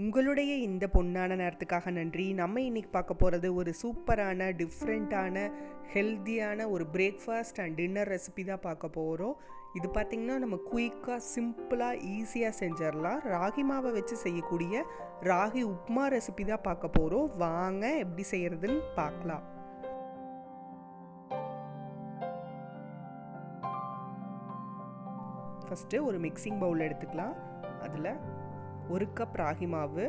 உங்களுடைய இந்த பொன்னான நேரத்துக்காக நன்றி. நம்ம இன்னைக்கு பார்க்க போகிறது ஒரு சூப்பரான டிஃப்ரெண்ட்டான ஹெல்த்தியான ஒரு பிரேக்ஃபாஸ்ட் அண்ட் டின்னர் ரெசிபி தான் பார்க்க போகிறோம். இது பார்த்திங்கன்னா நம்ம குயிக்காக சிம்பிளாக ஈஸியாக செஞ்சிடலாம். ராகி மாவை வச்சு செய்யக்கூடிய ராகி உப்மா ரெசிபி தான் பார்க்க போகிறோம். வாங்க எப்படி செய்கிறதுன்னு பார்க்கலாம். ஃபஸ்ட்டு ஒரு மிக்சிங் பவுல் எடுத்துக்கலாம். அதில் 1 கப் ராகி மாவு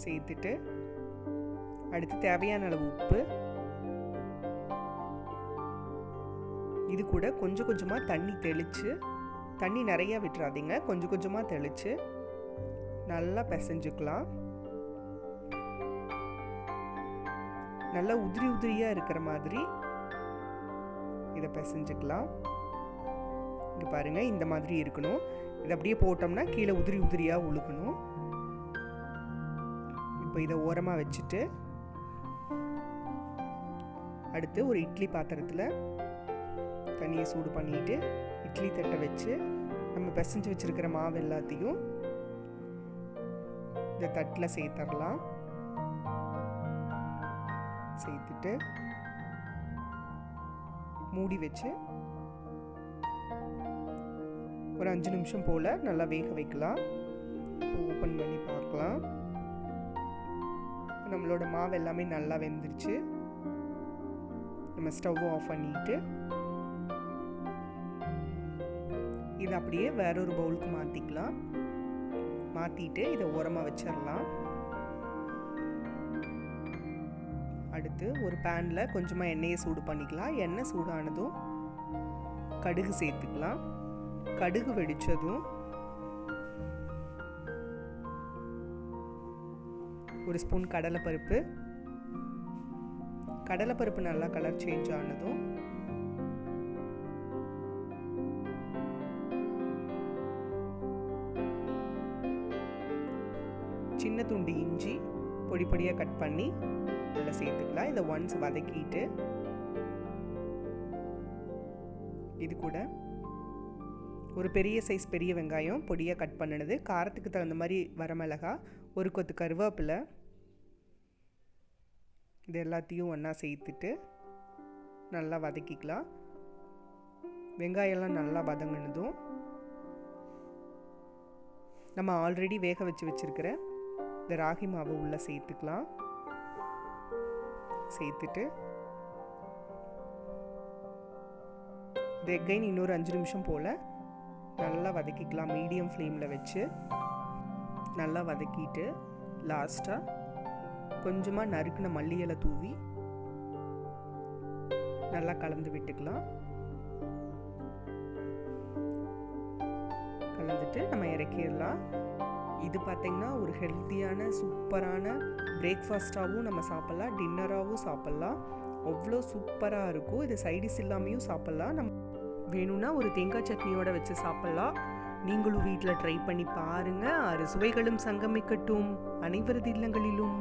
சேர்த்துட்டு அடுத்து தேவையான அளவு உப்பு, இது கூட கொஞ்சம் கொஞ்சமாக தண்ணி தெளித்து, தண்ணி நிறையா விட்டுறாதீங்க, கொஞ்சம் கொஞ்சமாக தெளித்து நல்லா பிசைஞ்சுக்கலாம். நல்லா உதிரி உதிரியாக இருக்கிற மாதிரி இதை பிசைஞ்சுக்கலாம். இங்கே பாருங்கள், இந்த மாதிரி இருக்கணும். இதை அப்படியே போட்டோம்னா கீழே உதிரி உதிரியாக உழுகணும். இப்போ இதை ஓரமாக வச்சுட்டு அடுத்து ஒரு இட்லி பாத்திரத்தில் தண்ணியை சூடு பண்ணிட்டு இட்லி தட்டை வச்சு நம்ம பிசைஞ்சு வச்சுருக்கிற மாவு எல்லாத்தையும் இந்த தட்டில் சேர்த்துடலாம். சேர்த்துட்டு மூடி வச்சு ஒரு 5 நிமிஷம் போல் நல்லா வேக வைக்கலாம். ஓப்பன் பண்ணி பார்க்கலாம். நம்மளோட மாவு எல்லாமே நல்லா வெந்துருச்சு. நம்ம ஸ்டவ் ஆஃப் பண்ணிட்டு இதை அப்படியே வேறொரு பவுலுக்கு மாற்றிக்கலாம். மாற்றிட்டு இதை ஓரமாக வச்சிடலாம். அடுத்து ஒரு பேனில் கொஞ்சமாக எண்ணெயை சூடு பண்ணிக்கலாம். எண்ணெய் சூடானதும் கடுகு சேர்த்துக்கலாம். கடுகு வெடிச்சதும் ஒரு ஸ்பூன் கடலைப்பருப்பு. கடலைப்பருப்பு நல்லா கலர் சேஞ்ச் ஆனதும் சின்ன துண்டு இஞ்சி பொடி பொடியாக கட் பண்ணி அதில் சேர்த்துக்கலாம். இதை ஒன்ஸ் வதக்கிட்டு இது கூட ஒரு பெரிய சைஸ் பெரிய வெங்காயம் பொடியாக கட் பண்ணினது, காரத்துக்கு தகுந்த மாதிரி வரமிளகா, ஒரு கொத்து கருவேப்பிலை, இது எல்லாத்தையும் ஒன்றா சேர்த்துட்டு நல்லா வதக்கிக்கலாம். வெங்காயம்லாம் நல்லா வதங்கினதும் நம்ம ஆல்ரெடி வேக வச்சுருக்கிற இந்த ராகி மாவு உள்ளே சேர்த்துக்கலாம். சேர்த்துட்டு இது எகைன் இன்னொரு 5 நிமிஷம் போல் நல்லா வதக்கிக்கலாம். மீடியம் ஃப்ளேமில் வச்சு நல்லா வதக்கிட்டு லாஸ்ட்டாக கொஞ்சமாக நறுக்கின மல்லி இலை தூவி நல்லா கலந்து விட்டுக்கலாம். கலந்துட்டு நம்ம இறக்கிடலாம். இது பார்த்திங்கன்னா ஒரு ஹெல்த்தியான சூப்பரான பிரேக்ஃபாஸ்ட்டாகவும் நம்ம சாப்பிட்லாம், டின்னராகவும் சாப்பிட்லாம். அவ்வளோ சூப்பராக இருக்கும். இது சைடிஷ் இல்லாமையும் சாப்பிட்லாம். நம்ம வேணும்னா ஒரு தேங்காய் சட்னியோட வச்சு சாப்பிட்லாம். நீங்களும் வீட்டில் ட்ரை பண்ணி பாருங்கள். 6 சுவைகளும் சங்கமிக்கட்டும் அனைவரது இல்லங்களிலும்.